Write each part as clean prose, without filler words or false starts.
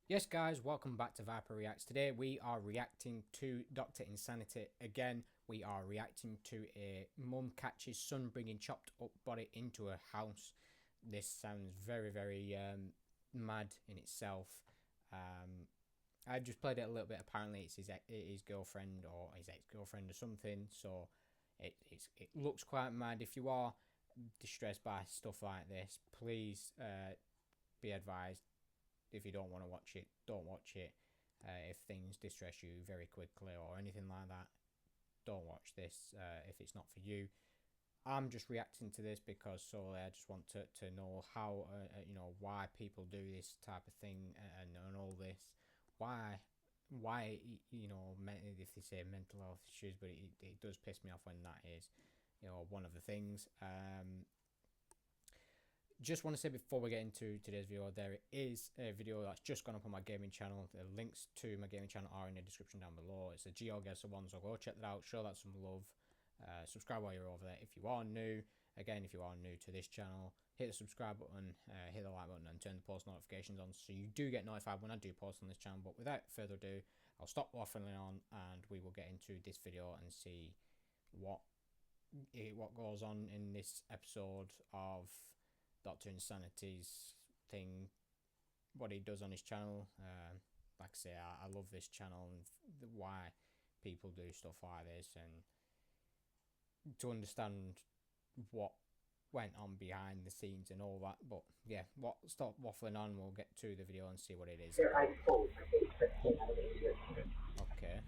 Yes guys, welcome back to VIPER Reacts. Today we are reacting to Dr. Insanity again. We are reacting to a mum catches son bringing chopped up body into her house. This sounds very mad in itself. I just played it a little bit. Apparently it's his girlfriend or his ex-girlfriend or something, so it looks quite mad. If you are distressed by stuff like this, please be advised. If you don't want to watch it, don't watch it. If things distress you very quickly or anything like that, don't watch this if it's not for you. I'm just reacting to this because solely I just want to know how, why people do this type of thing and all this. Why, if they say mental health issues, but it does piss me off when that is, one of the things. Just want to say before we get into today's video, there is a video that's just gone up on my gaming channel. The links to my gaming channel are in the description down below. It's a GeoGuessr one, so go check that out, show that some love. Subscribe while you're over there if you are new. Again, if you are new to this channel, hit the subscribe button, hit the like button, and turn the post notifications on so you do get notified when I do post on this channel. But without further ado, I'll stop waffling on and we will get into this video and see what goes on in this episode of Dr. Insanity's thing, what he does on his channel. Like I say, I love this channel and why people do stuff like this, and to understand what went on behind the scenes and all that. But yeah, stop waffling on, we'll get to the video and see what it is. Okay.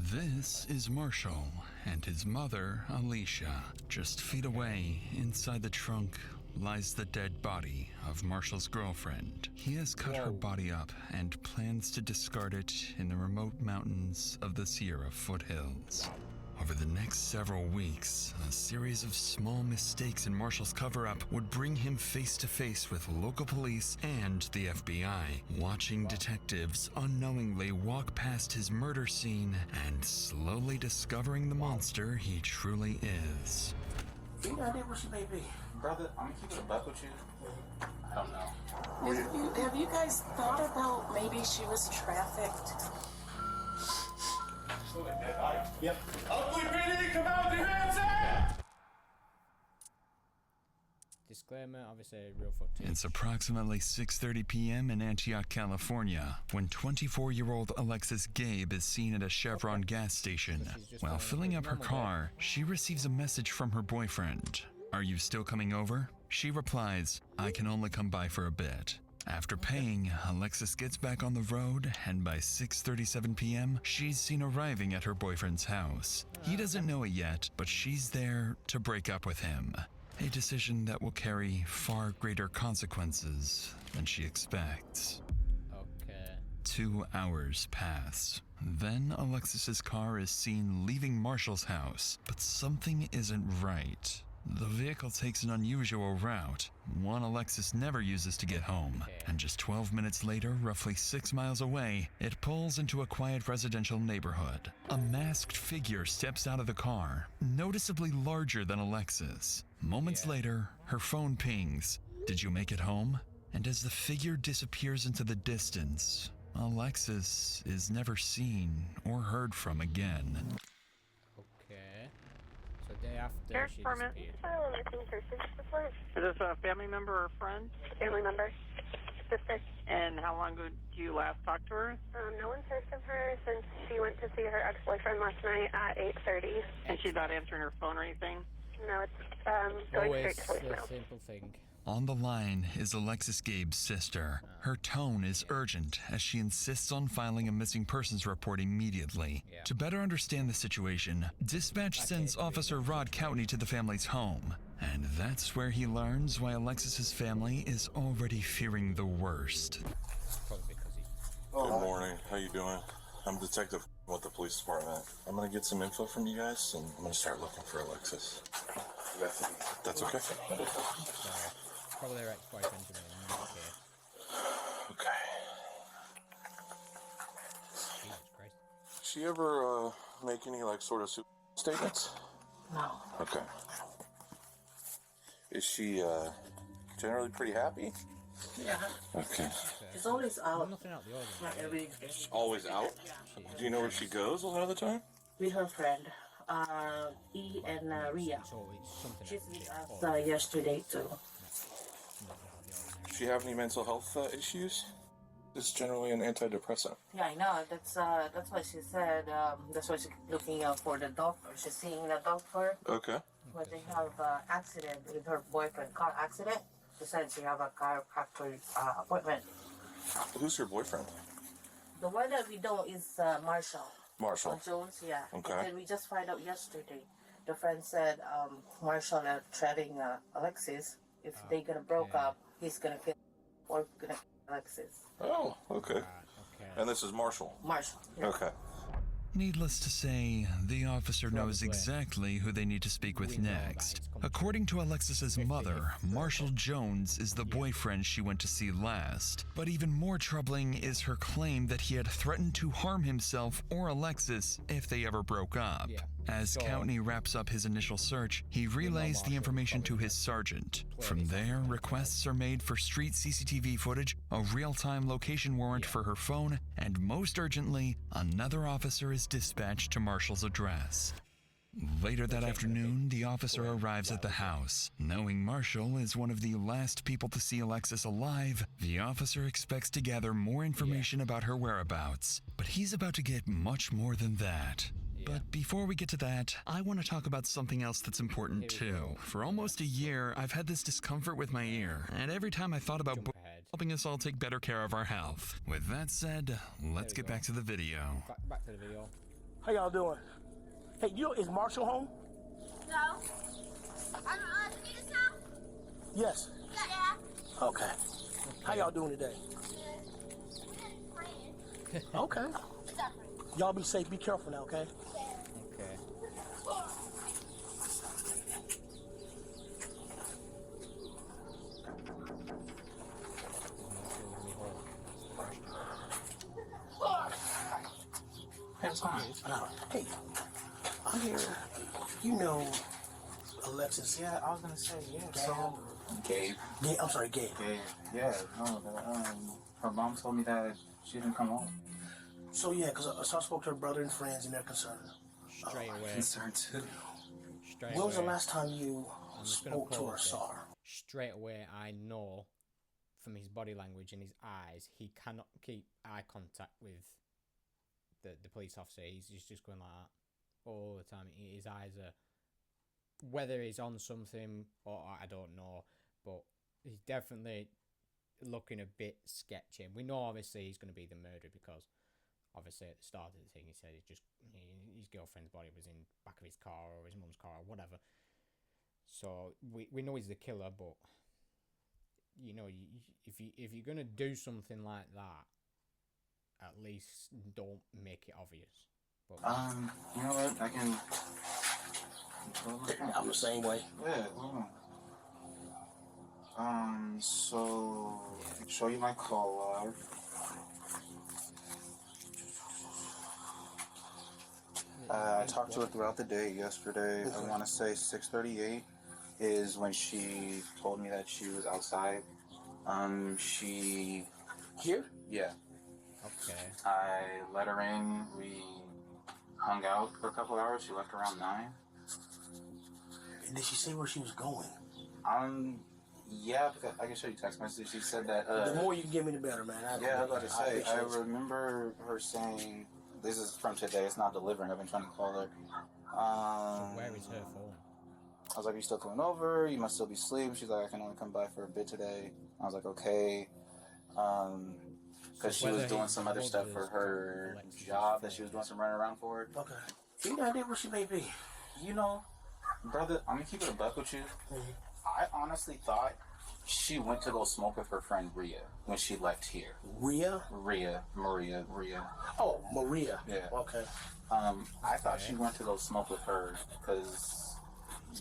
This is Marshall and his mother, Alicia. Just feet away, inside the trunk, lies the dead body of Marshall's girlfriend. He has cut her body up and plans to discard it in the remote mountains of the Sierra foothills. Over the next several weeks, a series of small mistakes in Marshall's cover-up would bring him face to face with local police and the FBI, watching detectives unknowingly walk past his murder scene and slowly discovering the monster he truly is. Any idea where she may be? Brother, I'm gonna keep it a buck with you. I don't know. Have you guys thought about maybe she was trafficked? Yep. Oakley PD, come out with your hands up! Disclaimer, obviously real footage. It's approximately 6:30 p.m. in Antioch, California, when 24-year-old Alexis Gabe is seen at a Chevron gas station. While filling up her car, she receives a message from her boyfriend. "Are you still coming over?" She replies, "I can only come by for a bit." After paying, Alexis gets back on the road, and by 6:37 p.m., she's seen arriving at her boyfriend's house. He doesn't know it yet, but she's there to break up with him. A decision that will carry far greater consequences than she expects. Okay. 2 hours pass. Then Alexis's car is seen leaving Marshall's house, but something isn't right. The vehicle takes an unusual route, one Alexis never uses to get home, and just 12 minutes later, roughly 6 miles away, it pulls into a quiet residential neighborhood. A masked figure steps out of the car, noticeably larger than Alexis. Moments later, her phone pings, "Did you make it home?" And as the figure disappears into the distance, Alexis is never seen or heard from again. Okay. So the day after she disappeared. Is this a family member or friend? Family member. Sister. And how long ago did you last talk to her? No one's heard from her since she went to see her ex-boyfriend last night at 8:30. And she's not answering her phone or anything? No, it's going Always straight to the voicemail. simple thing. On the line is Alexis Gabe's sister. Her tone is urgent as she insists on filing a missing persons report immediately. To better understand the situation, dispatch sends Officer Rod Coutney to the family's home. And that's where he learns why Alexis's family is already fearing the worst. Probably because he... Good morning. How you doing? I'm Detective with the police department. I'm gonna get some info from you guys, and I'm gonna start looking for Alexis. That's okay? Probably their ex-boyfriend, you mean? Okay. Jesus Christ. She ever make any like sort of statements? No. Okay. Is she generally pretty happy? Yeah. Okay. She's always out. Nothing out the ordinary. Not every day. Always out? Do you know where she goes a lot of the time? With her friend, E and Ria. It's always something. She's with us yesterday too. Does she have any mental health issues? It's generally an antidepressant. Yeah, I know. That's what she said. That's why she's looking for the doctor. She's seeing the doctor. Okay. When they have accident with her boyfriend, car accident. She said she have a chiropractor appointment. Who's her boyfriend? The one that we know is Marshall. Marshall. Jones, yeah. Okay. And then we just find out yesterday. The friend said Marshall threatening Alexis. If they gonna broke up, he's gonna kill or gonna kill Alexis. Oh, okay. Okay. And this is Marshall. Marshall. Yeah. Okay. Needless to say, the officer knows Probably. exactly who they need to speak with We know that next. it's According to Alexis's 50-50. mother, Marshall Jones is the boyfriend she went to see last. But even more troubling is her claim that he had threatened to harm himself or Alexis if they ever broke up. Yeah. As So- County wraps up his initial search, he relays the Marshall information to probably his sergeant. clearly From there, something. requests are made for street CCTV footage, a real-time location warrant for her phone, and most urgently, another officer is dispatched to Marshall's address. Later that afternoon, the officer arrives at the house. Knowing Marshall is one of the last people to see Alexis alive, the officer expects to gather more information about her whereabouts. But he's about to get much more than that. But before we get to that, I want to talk about something else that's important too. For almost a year, I've had this discomfort with my ear, and every time I thought about Jump ahead. helping us all take better care of our health. With that said, let's get back to the video. Back to the video. How y'all doing? Hey, is Marshall home? No. I'm on Anita's house? Yes. Yeah. Okay. How y'all doing today? Okay. Y'all be safe. Be careful now, okay? Okay. Hey, what's going on? Hey, I hear you know Alexis. Yeah, I was gonna say, yeah. So, Gabe. I'm sorry, Gabe. Gabe. Yeah, no, her mom told me that she didn't come home. So yeah, because I spoke to her brother and friends, and they're concerned. Straight away. Concerned too. Straight When was the away. last time you I'm just gonna spoke to her or pause it. saw her? Straight away, I know from his body language and his eyes, he cannot keep eye contact with the police officer. He's just going like that all the time. His eyes are, whether he's on something or I don't know, but he's definitely looking a bit sketchy. We know obviously he's going to be the murderer because obviously at the start of the thing he said his girlfriend's body was in back of his car or his mum's car or whatever. So we know he's the killer, but you know, if you're gonna do something like that, at least don't make it obvious. But You know what? I can. I'm the same way. Yeah, hold on. So show you my call log. I talked to her throughout the day yesterday. I want to say 6:38 is when she told me that she was outside. She Here? yeah. okay, I let her in. We hung out for a couple hours. She left around 9. And did she say where she was going? Yeah, because I can show you text message. She said that. The more you can give me, the better, man. Yeah, I was about to say. I appreciate you. remember her saying, "This is from today. It's not delivering." I've been trying to call her. where is her phone? I was like, "Are you still coming over? You must still be asleep." She's like, "I can only come by for a bit today." I was like, "Okay," because she was doing some other stuff for her job that she was doing some running around for. Okay. You got idea where she may be? You know, brother, I'm gonna keep it a buck with you. I honestly thought she went to go smoke with her friend Rhea when she left here. Rhea? Maria. Oh, Maria. Yeah. Okay. I thought she went to go smoke with her because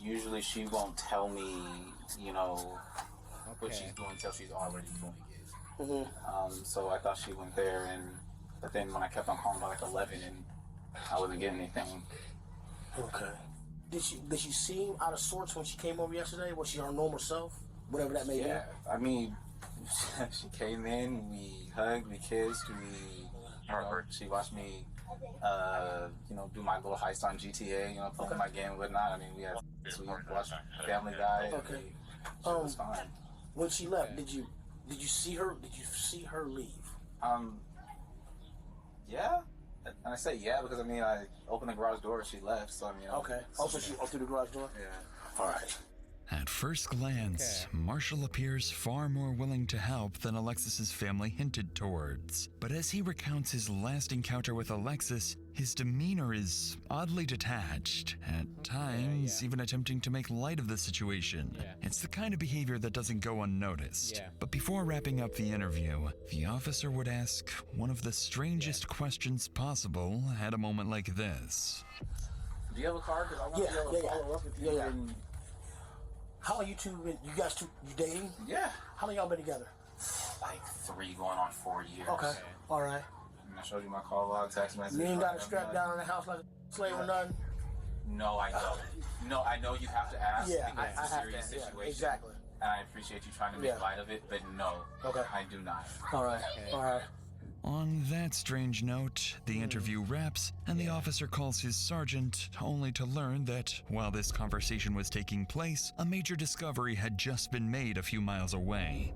usually she won't tell me, you know, what she's doing until she's already doing it. Mm-hmm. So I thought she went there, but then when I kept on calling by like 11 and I wasn't getting anything. Okay. Did she seem out of sorts when she came over yesterday? Was she her normal self? Whatever that may be. Yeah, I mean, she came in, we hugged, we kissed, she watched me, do my little heist on GTA, playing my game and whatnot. I mean, we watched Family Guy. Okay. It was fine. When she left, did you see her? Did you see her leave? Yeah. And I say yeah because I opened the garage door and she left. So Okay. Also, she opened the garage door. Yeah. All right. At first glance, Marshall appears far more willing to help than Alexis's family hinted towards. But as he recounts his last encounter with Alexis, his demeanor is oddly detached, at times even attempting to make light of the situation. It's the kind of behavior that doesn't go unnoticed. But before wrapping up the interview, the officer would ask one of the strangest questions possible at a moment like this. Do you have a car? Because I want to be able to follow up with you. Yeah. How long you dating? Yeah. How long y'all been together? Like 3 going on 4 years. Okay. All right. And I showed you my call log, text message. You ain't got a strap down in the house like a slave or nothing? No, I don't. No, I know you have to ask because it's a serious situation. Yeah, exactly. And I appreciate you trying to make light of it, but no, I do not. All right. All right. On that strange note, the interview wraps, and the officer calls his sergeant, only to learn that, while this conversation was taking place, a major discovery had just been made a few miles away.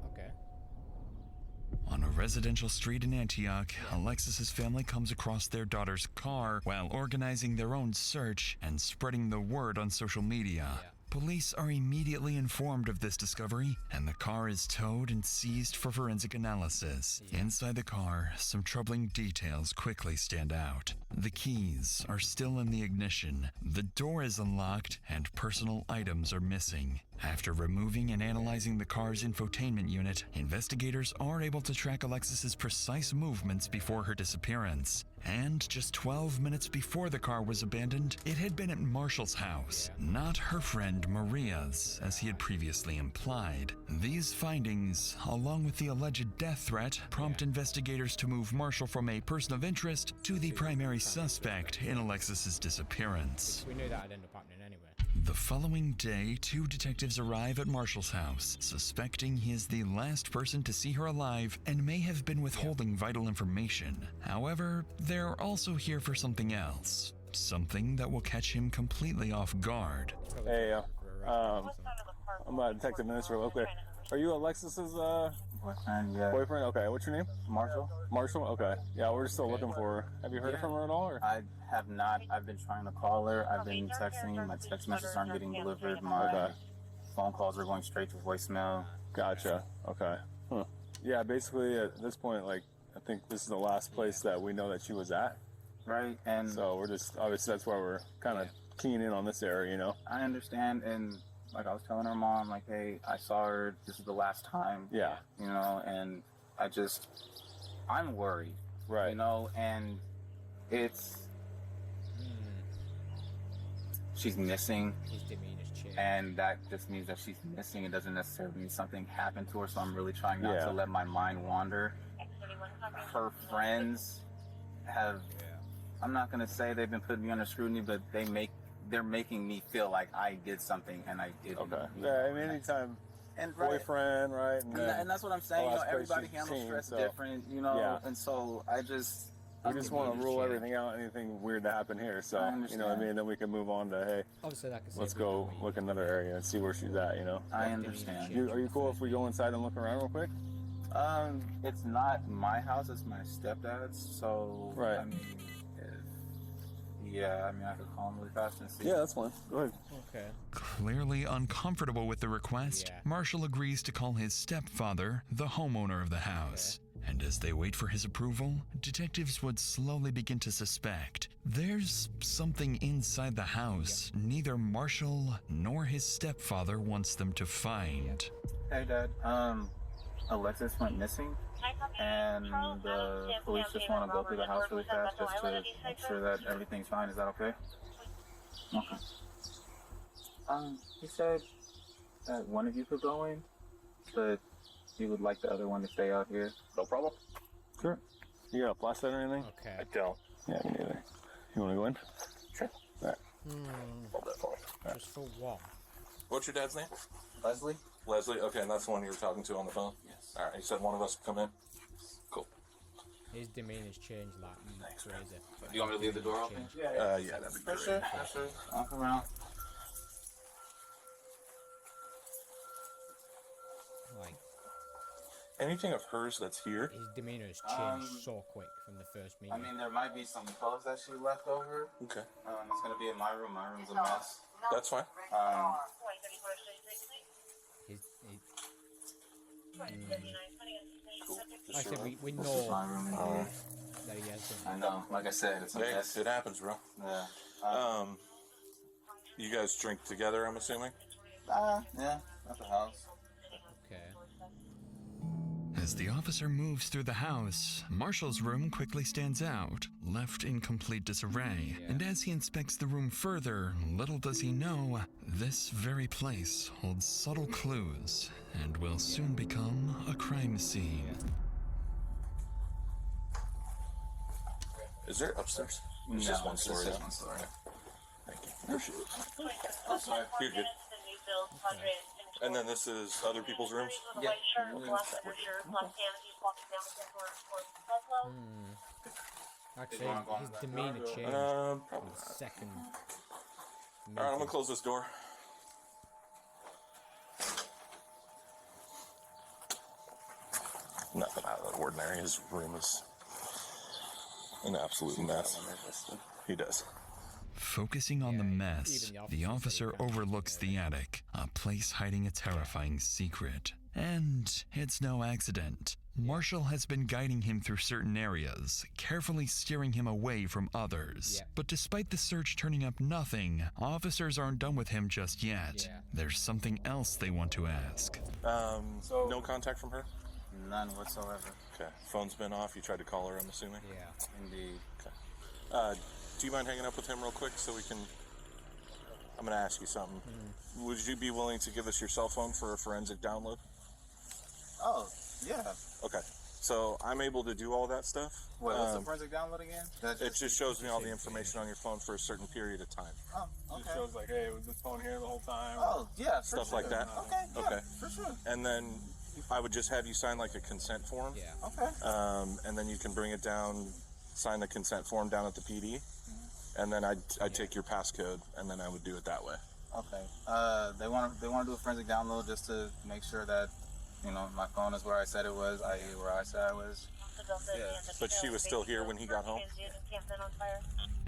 On a residential street in Antioch, Alexis's family comes across their daughter's car while organizing their own search and spreading the word on social media. Police are immediately informed of this discovery, and the car is towed and seized for forensic analysis. Inside the car, some troubling details quickly stand out. The keys are still in the ignition, the door is unlocked, and personal items are missing. After removing and analyzing the car's infotainment unit, investigators are able to track Alexis's precise movements before her disappearance. And just 12 minutes before the car was abandoned, it had been at Marshall's house, not her friend Maria's, as he had previously implied. These findings, along with the alleged death threat, prompt investigators to move Marshall from a person of interest to the primary suspect in Alexis's disappearance. We knew that would end up happening anyway. The following day, 2 detectives arrive at Marshall's house, suspecting he is the last person to see her alive and may have been withholding vital information. However, they're also here for something else. Something that will catch him completely off guard. Hey, I'm a detective in this real quick. Are you Alexis's boyfriend? Yeah. Boyfriend? Okay, what's your name? Marshall. Marshall? Okay. Yeah, we're still looking for her. Have you heard from her at all? Or? I have not. I've been trying to call her. I've been texting. My text messages aren't getting delivered. My phone calls are going straight to voicemail. Gotcha. Okay. Huh. Yeah, basically at this point, I think this is the last place that we know that she was at. Right, and so we're just, obviously that's why we're kind of keying in on this area, I understand, and I was telling her mom, hey, I saw her, this is the last time. Yeah. And I'm worried. Right. And she's missing. His demeanor's changed. And that just means that she's missing. It doesn't necessarily mean something happened to her, so I'm really trying not to let my mind wander. Her friends have, I'm not going to say they've been putting me under scrutiny, but they're making me feel like I did something and I didn't. Okay. Yeah, I mean, anytime boyfriend, right? And that's what I'm saying. Everybody handles stress different, and so we just want to rule everything out, anything weird to happen here. So, you know what I mean? Then we can move on to, hey, obviously, let's go look another area and see where she's at, I understand. Are you cool if we go inside and look around real quick? It's not my house, it's my stepdad's, so, right. I could call him really fast and see. Yeah, that's fine. Go ahead. Okay. Clearly uncomfortable with the request, Marshall agrees to call his stepfather, the homeowner of the house. And as they wait for his approval, detectives would slowly begin to suspect there's something inside the house neither Marshall nor his stepfather wants them to find. Hey, Dad. Alexis went missing, and the police just want to go through the house really fast just to make sure that everything's fine. Is that okay? Okay. He said that one of you could go in, but he would like the other one to stay out here. No problem. Sure. You got a flashlight or anything? Okay. I don't. Yeah, me neither. You want to go in? Sure. All right. Hold that for me. Just for one. What's your dad's name? Leslie? Leslie? Okay, and that's the one you were talking to on the phone? Yes. Alright, you said one of us would come in? Cool. His demeanor's changed like crazy. Do you want me to leave the door open? Yeah, that'd be For great. sure. For sure. I'll come around. Like, Anything of hers that's here? his demeanor's changed so quick from the first meeting. I mean, there might be some clothes that she left over. Okay. It's gonna be in my room. My room's a mess. That's fine. Cool. Like I said, we This is my know room in here. that he has I know. Like I said, it's a Hey, mess. it happens, bro. Yeah. You guys drink together, I'm assuming? Yeah. At the house. Okay. As the officer moves through the house, Marshall's room quickly stands out, left in complete disarray. And as he inspects the room further, little does he know, this very place holds subtle clues and will soon become a crime scene. Is there upstairs? It's just one story. Just one story. Thank you. Appreciate it. I'm sorry. You're good. And then this is other people's rooms? Yeah. Actually, his demeanor changed Probably from the second. Alright, I'm gonna close this door. Nothing out of the ordinary. His room is an absolute mess. He does. Focusing on the mess, the officer overlooks the attic, a place hiding a terrifying secret. And it's no accident. Marshall has been guiding him through certain areas, carefully steering him away from others. But despite the search turning up nothing, officers aren't done with him just yet. There's something else they want to ask. No contact from her? None whatsoever. Okay. Phone's been off. You tried to call her, I'm assuming? Yeah. Indeed. Okay. Do you mind hanging up with him real quick so we can... I'm going to ask you something. Would you be willing to give us your cell phone for a forensic download? Oh, yeah. Okay. So I'm able to do all that stuff. Wait, what's the forensic download again? It just shows me all the information on your phone for a certain period of time. Oh, okay. It shows like, hey, was this phone here the whole time? Oh, yeah, for Stuff sure. like that? Okay, yeah, Okay. for sure. And then I would just have you sign like a consent form. Yeah. Okay. And then you can bring it down, sign the consent form down at the PD. And then I'd take your passcode, and then I would do it that way. Okay. They want to do a forensic download just to make sure that, you know, my phone is where I said it was, i.e. where I said I was. Yeah. But she was still here when he got home?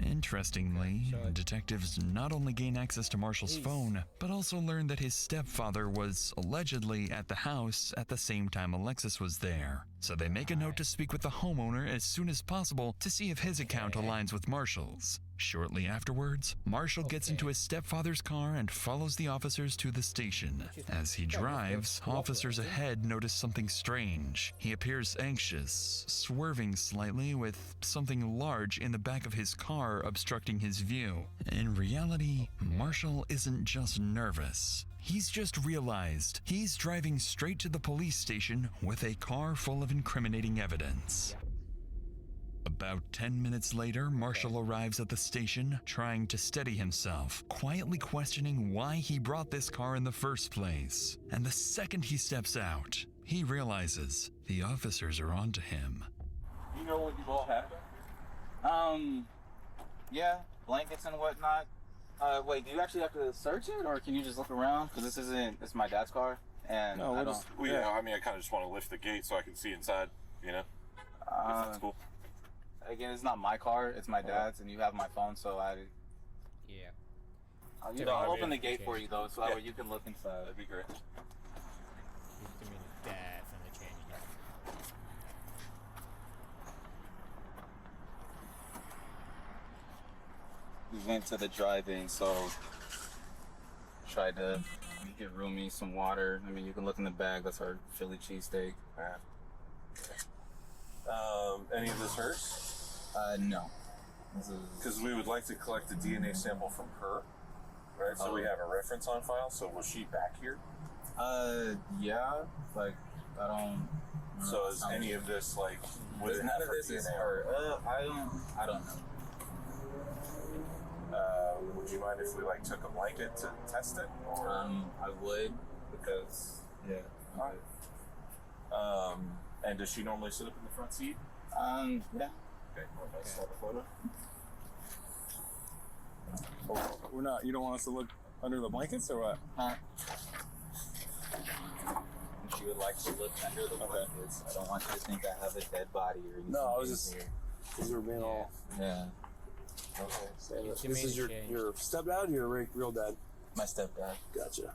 Interestingly, detectives not only gain access to Marshall's phone, but also learn that his stepfather was allegedly at the house at the same time Alexis was there. So they make a note to speak with the homeowner as soon as possible to see if his account aligns with Marshall's. Shortly afterwards, Marshall gets into his stepfather's car and follows the officers to the station. As he drives, officers ahead notice something strange. He appears anxious, swerving slightly with something large in the back of his car obstructing his view. In reality, Marshall isn't just nervous. He's just realized he's driving straight to the police station with a car full of incriminating evidence. About 10 minutes later, Marshall arrives at the station, trying to steady himself, quietly questioning why he brought this car in the first place. And the second he steps out, he realizes the officers are onto him. You know what you've all had? Yeah, blankets and whatnot. Wait, do you actually have to search it, or can you just look around? Because it's my dad's car, and No, I don't. I mean, I kind of just want to lift the gate so I can see inside, you know? If that's cool. Again, it's not my car, it's my dad's, and you have my phone, so Yeah. I'll open the gate for you, though, so that way you can look inside. That'd be great. His demeanor definitely changed now. We went to the drive-in, so tried to get Rumi some water. I mean, you can look in the bag. That's our Philly cheesesteak. Any of this hers? No. Because we would like to collect a DNA sample from her, right? So we have a reference on file. So was she back here? Yeah. Like, I don't. So is any of this like? None of this is her. I don't know. Would you mind if we like took a blanket to test it? Or I would, because yeah. And does she normally sit up in the front seat? yeah. Okay, let's start the photo. Oh, we're not. You don't want us to look under the blankets or what? She would like to look under the blankets. I don't want you to think I have a dead body or anything. No, I was just because we're being all. Yeah. Okay. So this is your stepdad or your real dad? My stepdad. Gotcha.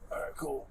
All right, cool.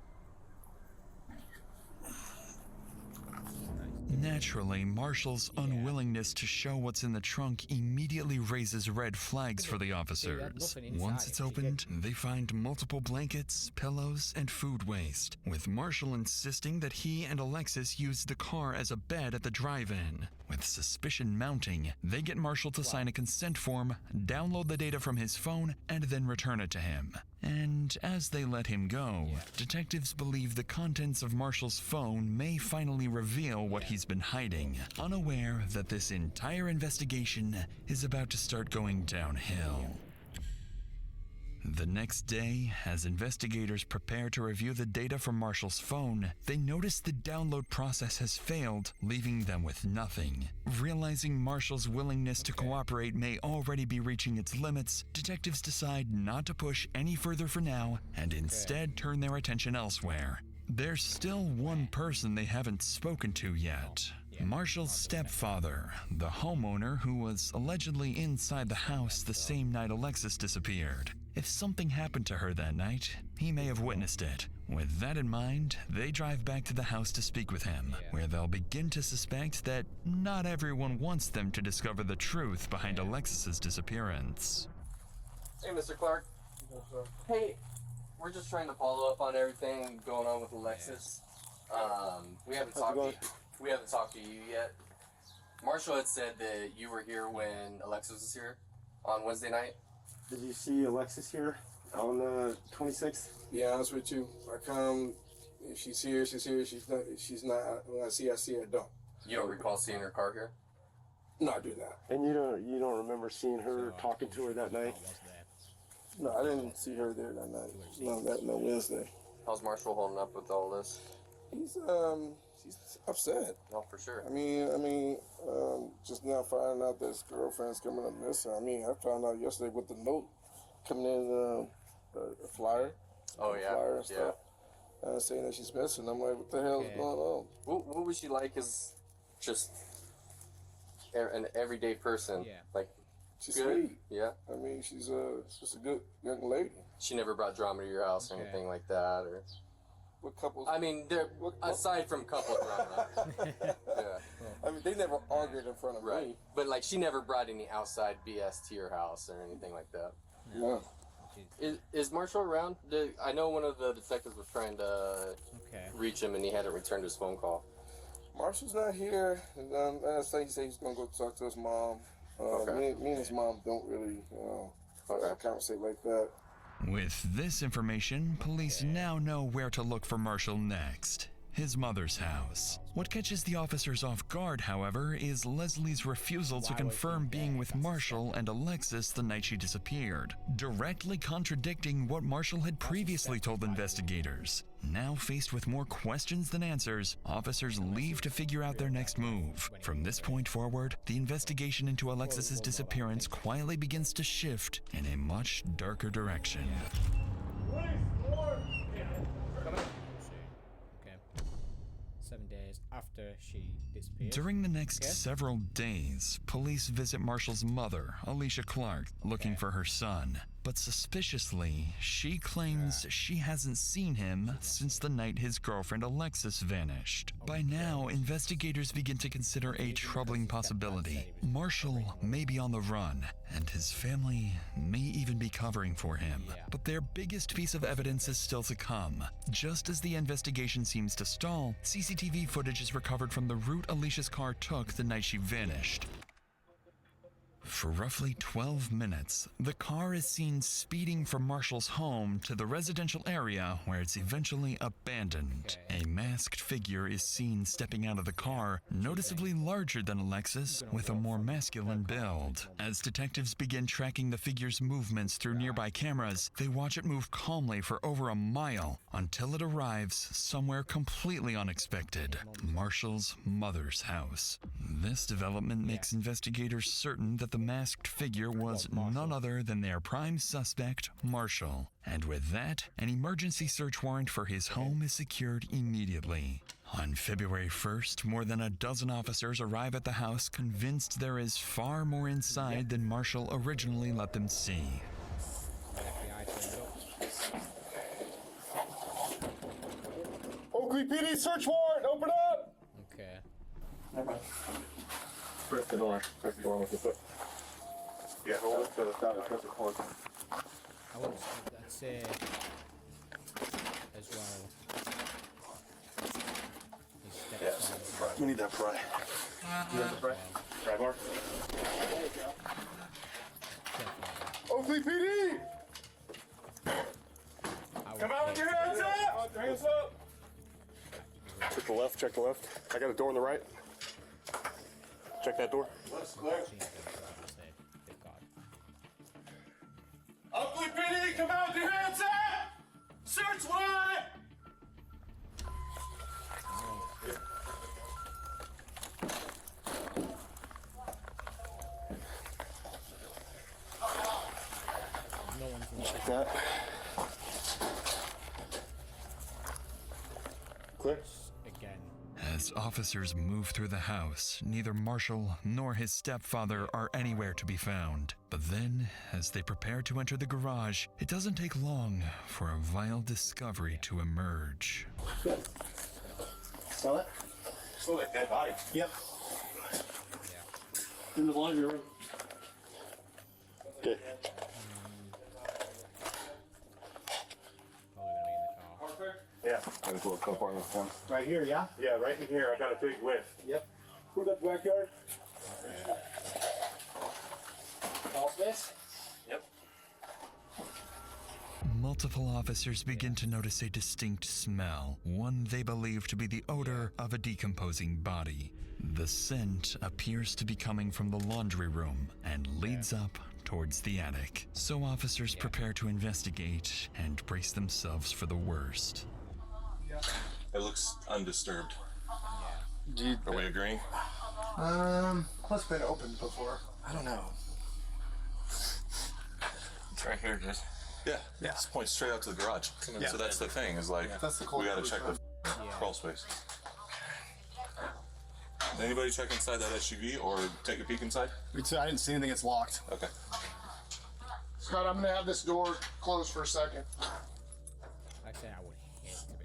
Naturally, Marshall's unwillingness to show what's in the trunk immediately raises red flags for the officers. Once it's opened, they find multiple blankets, pillows, and food waste, with Marshall insisting that he and Alexis used the car as a bed at the drive-in. With suspicion mounting, they get Marshall to sign a consent form, download the data from his phone, and then return it to him. And as they let him go, detectives believe the contents of Marshall's phone may finally reveal what he's been hiding, unaware that this entire investigation is about to start going downhill. The next day, as investigators prepare to review the data from Marshall's phone, they notice the download process has failed, leaving them with nothing. Realizing Marshall's willingness to cooperate may already be reaching its limits, detectives decide not to push any further for now and instead turn their attention elsewhere. There's still one person they haven't spoken to yet. Marshall's stepfather, the homeowner who was allegedly inside the house the same night Alexis disappeared. If something happened to her that night, he may have witnessed it. With that in mind, they drive back to the house to speak with him, where they'll begin to suspect that not everyone wants them to discover the truth behind Alexis's disappearance. Hey, Mr. Clark. Hey, we're just trying to follow up on everything going on with Alexis. We haven't talked to you yet. Marshall had said that you were here when Alexis was here on Wednesday night. Did you see Alexis here on the 26th? Be honest with you, I come. If she's here, she's here. She's not. She's not. When I see her, I don't. You don't recall seeing her car here? No, I do not. And you don't remember seeing her talking to her that night? No, I didn't see her there that night. No Wednesday. How's Marshall holding up with all this? He's upset. No, for sure. I mean, just now finding out that his girlfriend's coming up missing. I mean, I found out yesterday with the note coming in, the flyer. Oh yeah. Flyer and stuff. Saying that she's missing. I'm like, what the hell is going on? What was she like as just an everyday person? Yeah. Like, she's good? sweet. Yeah. I mean, she's just a good young lady. She never brought drama to your house or anything like that, or. What couples? I mean, aside from couple drama. Yeah. I mean, they never argued in front of me. But like, she never brought any outside BS to your house or anything like that. No. Is Marshall around? I know one of the detectives was trying to reach him, and he hadn't returned his phone call. Marshall's not here. And I think he said he's gonna go talk to his mom. Me and his mom don't really, conversate like that. With this information, police now know where to look for Marshall next. His mother's house. What catches the officers off guard, however, is Leslie's refusal to confirm being with Marshall and Alexis the night she disappeared, directly contradicting what Marshall had previously told investigators. Now faced with more questions than answers, officers leave to figure out their next move. From this point forward, the investigation into Alexis's disappearance quietly begins to shift in a much darker direction. Okay. 7 days after she disappeared. During the next several days, police visit Marshall's mother, Alicia Clark, looking for her son. But suspiciously, she claims she hasn't seen him since the night his girlfriend Alexis vanished. By now, investigators begin to consider a troubling possibility. Marshall may be on the run, and his family may even be covering for him. But their biggest piece of evidence is still to come. Just as the investigation seems to stall, CCTV footage is recovered from the route Alicia's car took the night she vanished. For roughly 12 minutes, the car is seen speeding from Marshall's home to the residential area where it's eventually abandoned. A masked figure is seen stepping out of the car, noticeably larger than Alexis, with a more masculine build. As detectives begin tracking the figure's movements through nearby cameras, they watch it move calmly for over a mile until it arrives somewhere completely unexpected: Marshall's mother's house. This development makes investigators certain that the masked figure was none other than their prime suspect, Marshall. And with that, an emergency search warrant for his home is secured immediately. On February 1st, more than a dozen officers arrive at the house convinced there is far more inside than Marshall originally let them see. Oakley PD search warrant, open up! Okay. Press the door with your foot. Yeah, hold it to the side and press the cord. I want to say as well. Yes, we need that pry. You have the pry? Pry bar? Oakley PD! Come out with your hands up! Hands up! Check the left, check the left. I got a door on the right. Check that door. Let's clear. Oakley PD, come out with your hands up! Search warrant! Check that. Clear? Again. As officers move through the house, neither Marshall nor his stepfather are anywhere to be found. But then, as they prepare to enter the garage, it doesn't take long for a vile discovery to emerge. Smell it? Smell like dead body. Yep. In the laundry room. Okay. Yeah. Right here, yeah? Yeah, right in here. I got a big whiff. Yep. Who that backyard? All space? Yep. Multiple officers begin to notice a distinct smell, one they believe to be the odor of a decomposing body. The scent appears to be coming from the laundry room and leads up towards the attic. So officers prepare to investigate and brace themselves for the worst. It looks undisturbed. Yeah. Are we agreeing? It's been opened before. I don't know. It's right here, dude. Yeah. This points straight out to the garage. Yeah. So that's the thing, is like, That's the we gotta check the crawl space. Anybody check inside that SUV or take a peek inside? I didn't see anything. It's locked. Okay. Scott, I'm gonna have this door closed for a second. Like I said, I would hate to be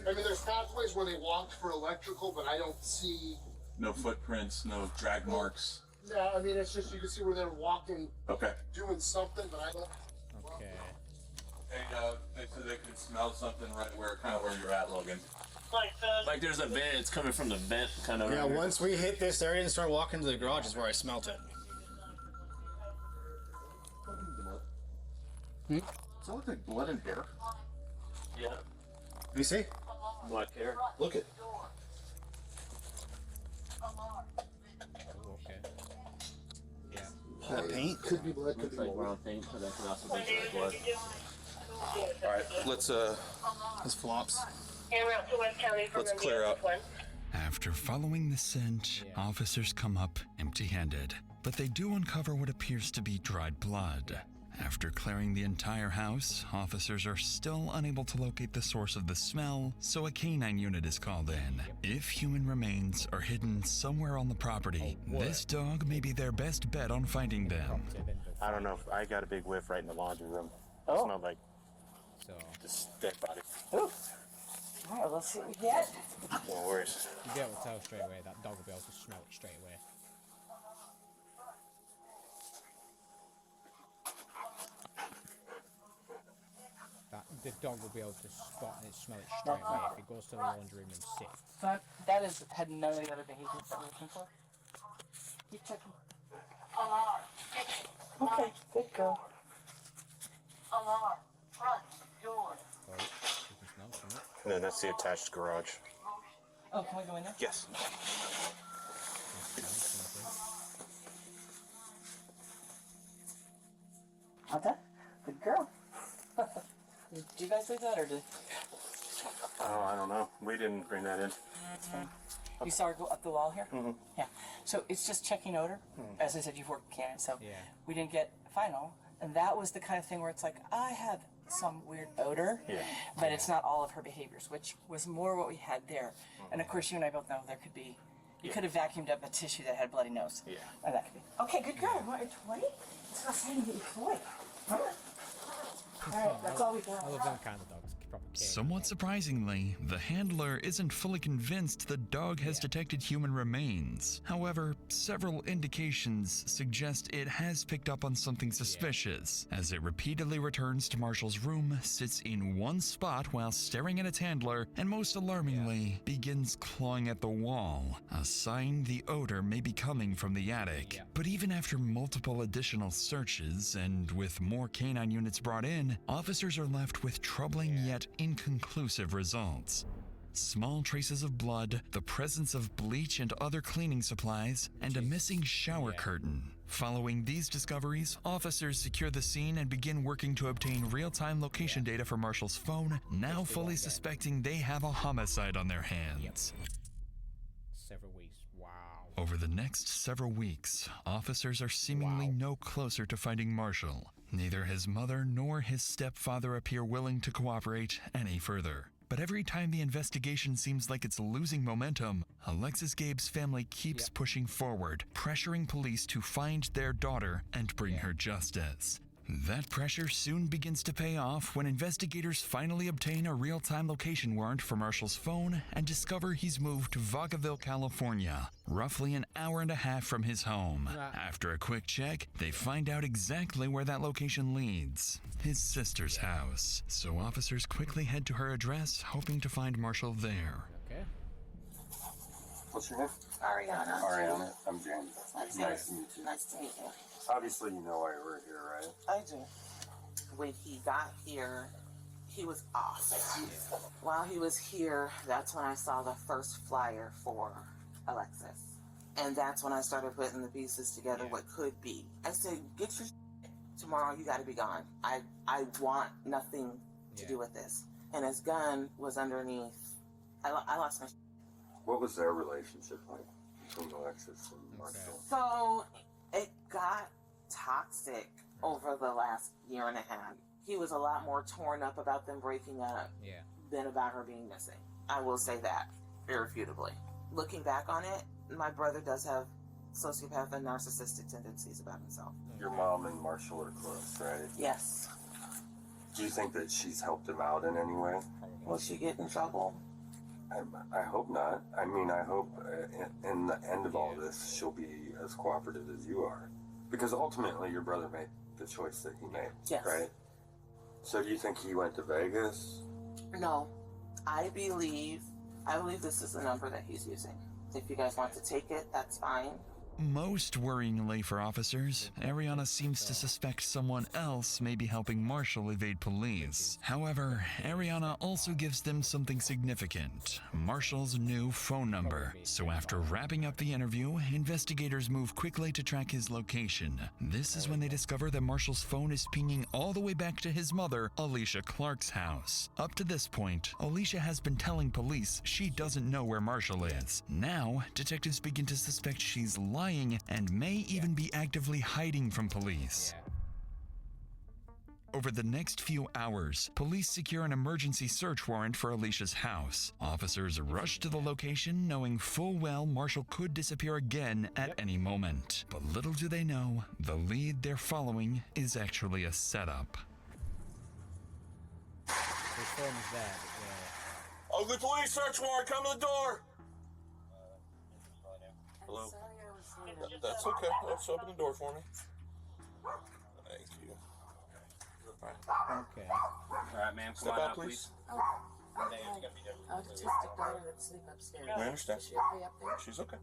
I mean, there's pathways where they walked for electrical, but I don't see. No footprints, no drag marks. Yeah, I mean, it's just you can see where they're walking, Okay. doing something, but I don't. Okay. Hey, they said they can smell something right where you're at, Logan. Like there's a vent, it's coming from the vent kind of. Yeah, once we hit this area and start walking to the garage is where I smelt it. Does that look like blood and hair? Yeah. Let me see. Black hair. Look at. Okay. Yeah. That paint? Could be blood, could Looks be like blood. brown paint, but that could also be blood. Alright, let's This flops. let's clear out. After following the scent, officers come up empty-handed, but they do uncover what appears to be dried blood. After clearing the entire house, officers are still unable to locate the source of the smell, so a canine unit is called in. If human remains are hidden somewhere on the property, this dog may be their best bet on finding them. I don't know. I got a big whiff right in the laundry room. It smelled like just dead body. Alright, let's see what we get. No worries. You'll be able to tell straight away. That dog will be able to smell it straight away. The dog will be able to spot and smell it straight away if it goes to the laundry room and sits. That had none of the other behaviors that we're looking for. Keep checking. Okay, good girl. Oh, you can smell something. And then that's the attached garage. Oh, can we go in there? Yes. Okay, good girl. Did you guys leave that or did? Oh, I don't know. We didn't bring that in. That's fine. You saw her go up the wall here? Mm-hmm. Yeah. So it's just checking odor. As I said, you've worked with Cannon, so we didn't get final. And that was the kind of thing where it's like, I have some weird odor, but it's not all of her behaviors, which was more what we had there. And of course, you and I both know there could be, you could have vacuumed up a tissue that had a bloody nose. Yeah. And that could be. Okay, good girl. You want your toy? It's not saying get your toy. Alright, that's all we got. I love them kind of dogs. Proper care. Somewhat surprisingly, the handler isn't fully convinced the dog has detected human remains. However, several indications suggest it has picked up on something suspicious, as it repeatedly returns to Marshall's room, sits in one spot while staring at its handler, and most alarmingly, begins clawing at the wall, a sign the odor may be coming from the attic. But even after multiple additional searches, and with more canine units brought in, officers are left with troubling yet inconclusive results. Small traces of blood, the presence of bleach and other cleaning supplies, and a missing shower curtain. Following these discoveries, officers secure the scene and begin working to obtain real-time location data for Marshall's phone, now fully suspecting they have a homicide on their hands. Several weeks. Wow. Over the next several weeks, officers are seemingly no closer to finding Marshall. Neither his mother nor his stepfather appear willing to cooperate any further. But every time the investigation seems like it's losing momentum, Alexis Gabe's family keeps pushing forward, pressuring police to find their daughter and bring her justice. That pressure soon begins to pay off when investigators finally obtain a real-time location warrant for Marshall's phone and discover he's moved to Vacaville, California, roughly an hour and a half from his home. After a quick check, they find out exactly where that location leads: his sister's house. So officers quickly head to her address, hoping to find Marshall there. Okay. What's your name? Ariana. Ariana. I'm James. Nice to meet you. Nice to meet you. Obviously, you know why we're here, right? I do. When he got here, he was off. While he was here, that's when I saw the first flyer for Alexis. And that's when I started putting the pieces together, what could be. I said, get your tomorrow, you gotta be gone. I want nothing to do with this. And his gun was underneath. I lost my What was their relationship like between Alexis and Marshall? So it got toxic over the last year and a half. He was a lot more torn up about them breaking up than about her being missing. I will say that, irrefutably. Looking back on it, my brother does have sociopath and narcissistic tendencies about himself. Your mom and Marshall are close, right? Yes. Do you think that she's helped him out in any way? Will she get in trouble? I hope not. I mean, I hope in the end of all this, she'll be as cooperative as you are. Because ultimately, your brother made the choice that he made, right? So do you think he went to Vegas? No. I believe this is the number that he's using. If you guys want to take it, that's fine. Most worryingly for officers, Ariana seems to suspect someone else may be helping Marshall evade police. However, Ariana also gives them something significant: Marshall's new phone number. So after wrapping up the interview, investigators move quickly to track his location. This is when they discover that Marshall's phone is pinging all the way back to his mother, Alicia Clark's house. Up to this point, Alicia has been telling police she doesn't know where Marshall is. Now, detectives begin to suspect she's lying and may even be actively hiding from police. Over the next few hours, police secure an emergency search warrant for Alicia's house. Officers rush to the location, knowing full well Marshall could disappear again at any moment. But little do they know, the lead they're following is actually a setup. The phone is there. Ugly police search warrant, come to the door! Hello? That's okay. Let's open the door for me. Thank you. Okay. Alright, ma'am. Step out, please. autistic daughter that sleep upstairs. We understand. Is she okay up there? She's okay.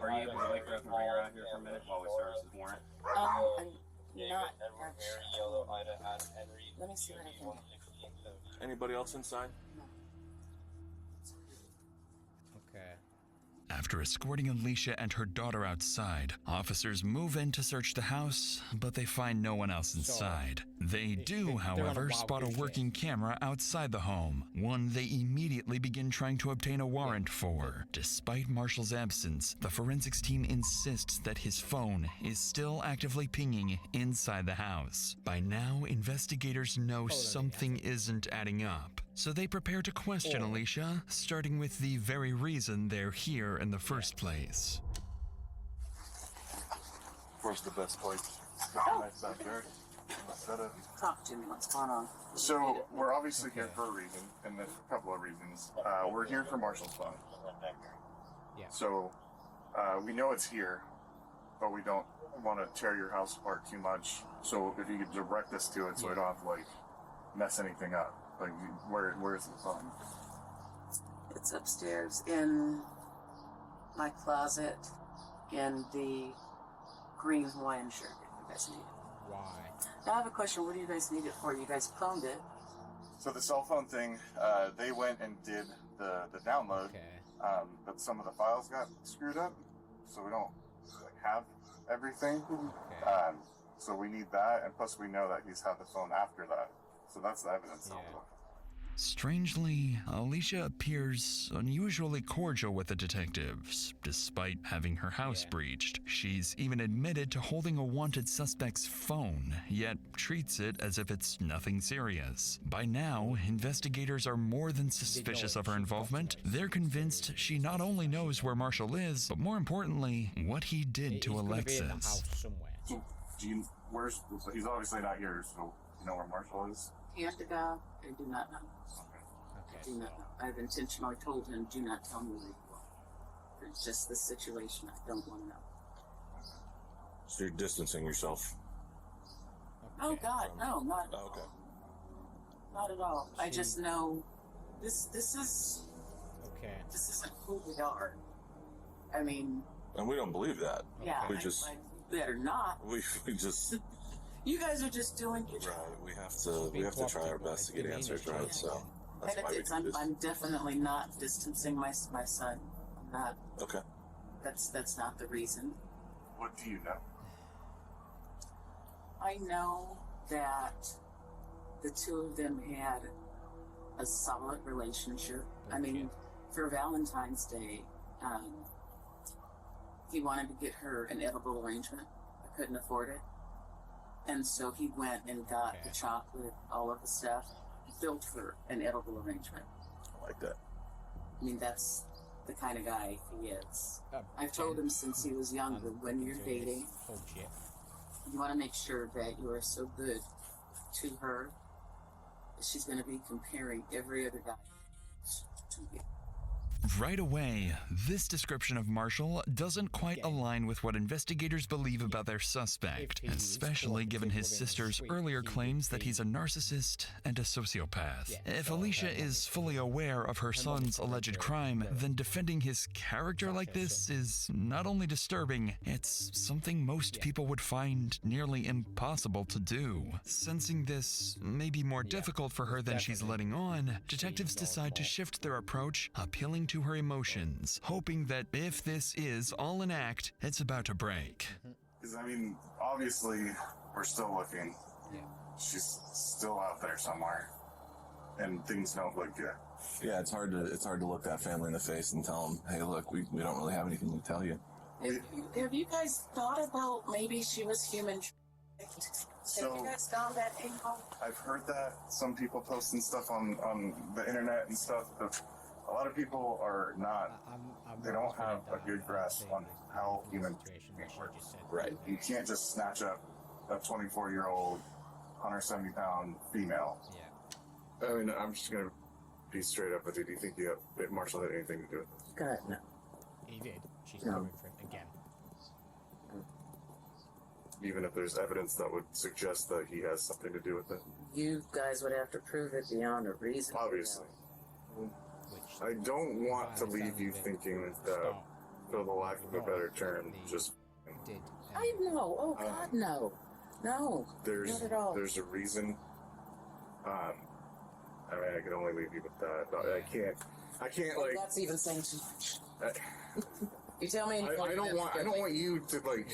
Are you able to wake her up and bring her out here for a minute while we service this warrant? I'm not actually. Let me see what I can do. Anybody else inside? Okay. After escorting Alicia and her daughter outside, officers move in to search the house, but they find no one else inside. They do, however, spot a working camera outside the home, one they immediately begin trying to obtain a warrant for. Despite Marshall's absence, the forensics team insists that his phone is still actively pinging inside the house. By now, investigators know something isn't adding up, so they prepare to question Alicia, starting with the very reason they're here in the first place. Where's the best place? Nice backyard. Talk to me. What's going on? So we're obviously here for a reason, and there's a couple of reasons. We're here for Marshall's phone. Yeah. So we know it's here, but we don't want to tear your house apart too much. So if you could direct us to it, so we don't have to like mess anything up. Like, where's the phone? It's upstairs in my closet in the green Hawaiian shirt, if you guys need it. Why? Now I have a question. What do you guys need it for? You guys cloned it. So the cell phone thing, they went and did the download, but some of the files got screwed up, so we don't have everything. So we need that, and plus we know that he's had the phone after that. So that's the evidence that we're looking for. Strangely, Alicia appears unusually cordial with the detectives, despite having her house breached. She's even admitted to holding a wanted suspect's phone, yet treats it as if it's nothing serious. By now, investigators are more than suspicious of her involvement. They're convinced she not only knows where Marshall is, but more importantly, what he did to Alexis. So, he's obviously not here, so you know where Marshall is? Hand to God, I do not know. I do not know. I've intentionally told him, do not tell me where you are. It's just the situation I don't want to know. So you're distancing yourself? Oh God, no, not at all. Okay. Not at all. I just know this is this isn't who we are. I mean, And we don't believe that. yeah, We I just, better not. we just, You guys are just doing your job. right, we have to try our best to get answers right, so that's And why we it's, do this. I'm definitely not distancing my son. I'm not. Okay. That's not the reason. What do you know? I know that the two of them had a solid relationship. I mean, for Valentine's Day, he wanted to get her an edible arrangement. I couldn't afford it. And so he went and got the chocolate, all of the stuff, built her an edible arrangement. I like that. I mean, that's the kind of guy he is. I've told him since he was younger, when you're dating, you want to make sure that you are so good to her that she's going to be comparing every other guy to you. Right away, this description of Marshall doesn't quite align with what investigators believe about their suspect, especially given his sister's earlier claims that he's a narcissist and a sociopath. If Alicia is fully aware of her son's alleged crime, then defending his character like this is not only disturbing, it's something most people would find nearly impossible to do. Sensing this may be more difficult for her than she's letting on, detectives decide to shift their approach, appealing to her emotions, hoping that if this is all an act, it's about to break. Because, I mean, obviously, we're still looking. Yeah. She's still out there somewhere. And things don't look good. Yeah, it's hard to look that family in the face and tell them, hey, look, we don't really have anything to tell you. Have you guys thought about maybe she was human? So, have you guys found that angle? I've heard that some people posting stuff on the internet and stuff, but a lot of people are not, they don't have a good grasp on how human beings work. Right. You can't just snatch up a 24-year-old, 170-pound female. Yeah. I mean, I'm just going to be straight up with you. Do you think that Marshall had anything to do with it? God, no. He did. She's coming for him again. even if there's evidence that would suggest that he has something to do with it. You guys would have to prove it beyond a reason. Obviously. I don't want to leave you thinking that, for the lack of a better term, just... I know. Oh, God, no. No, not at all. There's a reason. I mean, I can only leave you with that. I can't Well, like... that's even saying too much. You tell me... I don't want you to, like...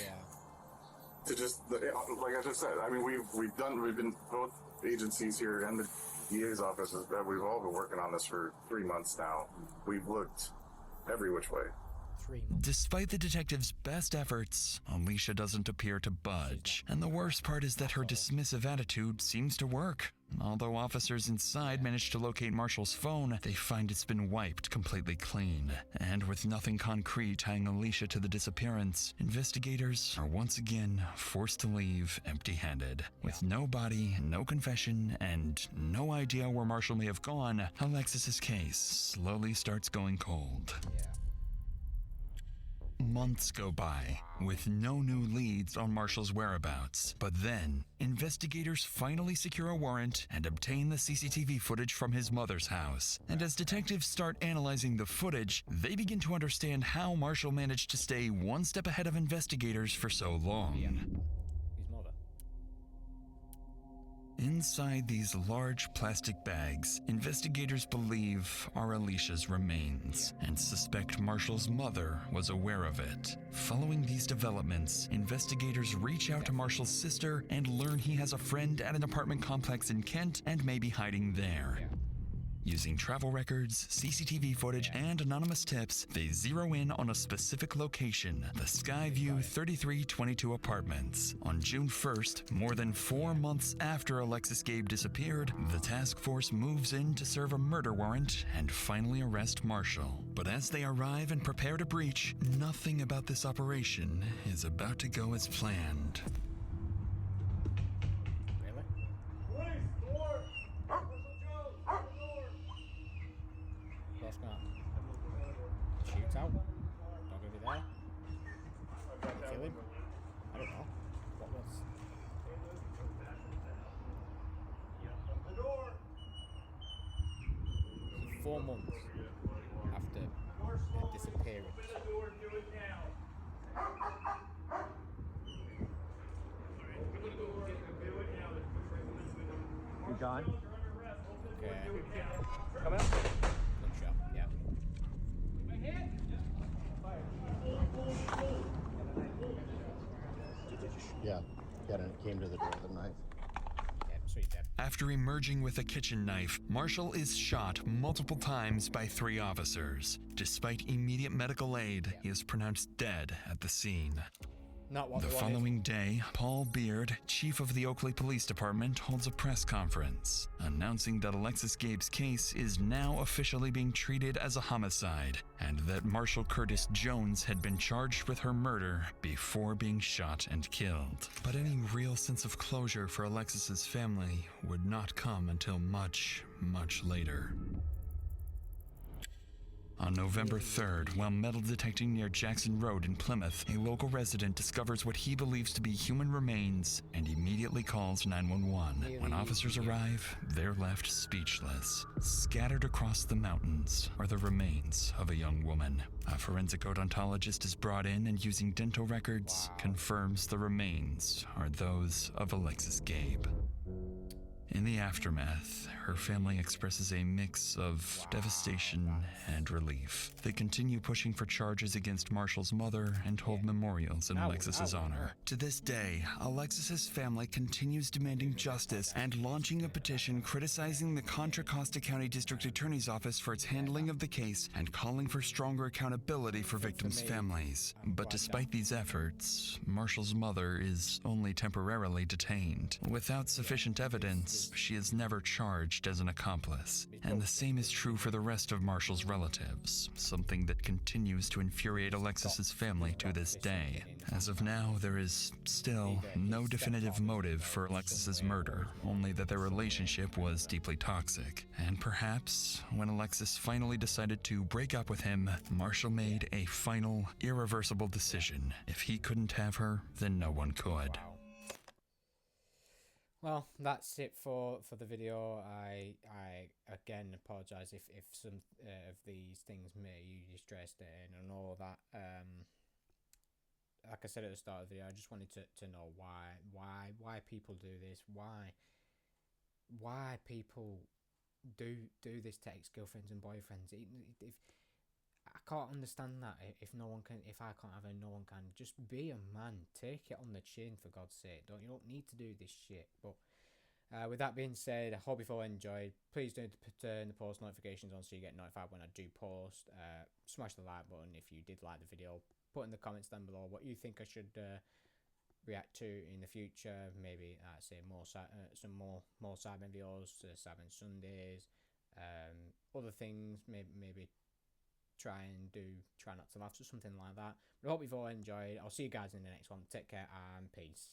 To just... Like I just said, I mean, we've been... Both agencies here and the DA's office, we've all been working on this for 3 months now. We've looked every which way. Despite the detective's best efforts, Alicia doesn't appear to budge. And the worst part is that her dismissive attitude seems to work. Although officers inside manage to locate Marshall's phone, they find it's been wiped completely clean. And with nothing concrete tying Alicia to the disappearance, investigators are once again forced to leave empty-handed. With no body, no confession, and no idea where Marshall may have gone, Alexis's case slowly starts going cold. Months go by, with no new leads on Marshall's whereabouts. But then, investigators finally secure a warrant and obtain the CCTV footage from his mother's house. And as detectives start analyzing the footage, they begin to understand how Marshall managed to stay one step ahead of investigators for so long. Inside these large plastic bags, investigators believe are Alicia's remains and suspect Marshall's mother was aware of it. Following these developments, investigators reach out to Marshall's sister and learn he has a friend at an apartment complex in Kent and may be hiding there. Using travel records, CCTV footage, and anonymous tips, they zero in on a specific location, the Skyview 3322 apartments. On June 1st, more than 4 months after Alexis Gabe disappeared, the task force moves in to serve a murder warrant and finally arrest Marshall. But as they arrive and prepare to breach, nothing about this operation is about to go as planned. Out. Not gonna be there. Kill him? I don't know. What was? 4 months after the disappearance. You gone? Okay. Come out. Good shot. Yeah. Yeah, and it came to the door with a knife. After emerging with a kitchen knife, Marshall is shot multiple times by 3 officers. Despite immediate medical aid, he is pronounced dead at the scene. Not what the following day, Paul Beard, chief of the Oakley Police Department, holds a press conference, announcing that Alexis Gabe's case is now officially being treated as a homicide, and that Marshall Curtis Jones had been charged with her murder before being shot and killed. But any real sense of closure for Alexis's family would not come until much, much later. On November 3rd, while metal detecting near Jackson Road in Plymouth, a local resident discovers what he believes to be human remains and immediately calls 911. When officers arrive, they're left speechless. Scattered across the mountains are the remains of a young woman. A forensic odontologist is brought in and, using dental records, confirms the remains are those of Alexis Gabe. In the aftermath, her family expresses a mix of devastation and relief. They continue pushing for charges against Marshall's mother and hold memorials in Alexis's honor. To this day, Alexis's family continues demanding justice and launching a petition criticizing the Contra Costa County District Attorney's Office for its handling of the case and calling for stronger accountability for victims' families. But despite these efforts, Marshall's mother is only temporarily detained. Without sufficient evidence, she is never charged as an accomplice. And the same is true for the rest of Marshall's relatives, something that continues to infuriate Alexis's family to this day. As of now, there is still no definitive motive for Alexis's murder, only that their relationship was deeply toxic. And perhaps, when Alexis finally decided to break up with him, Marshall made a final, irreversible decision. If he couldn't have her, then no one could. Well, that's it for the video. I again apologize if some of these things made you distressed and all that. Like I said at the start of the video, I just wanted to know why people do this, why people do this to ex-girlfriends and boyfriends. If I can't understand that, if I can't have it, no one can. Just be a man, take it on the chin, for God's sake. You don't need to do this shit. But with that being said, I hope you've all enjoyed. Please don't turn the post notifications on so you get notified when I do post. Smash the like button if you did like the video. Put in the comments down below what you think I should react to in the future. Maybe say some more Cyber videos, Cyber Sundays, other things. Maybe try not to laugh or something like that. But I hope you've all enjoyed. I'll see you guys in the next one. Take care and peace.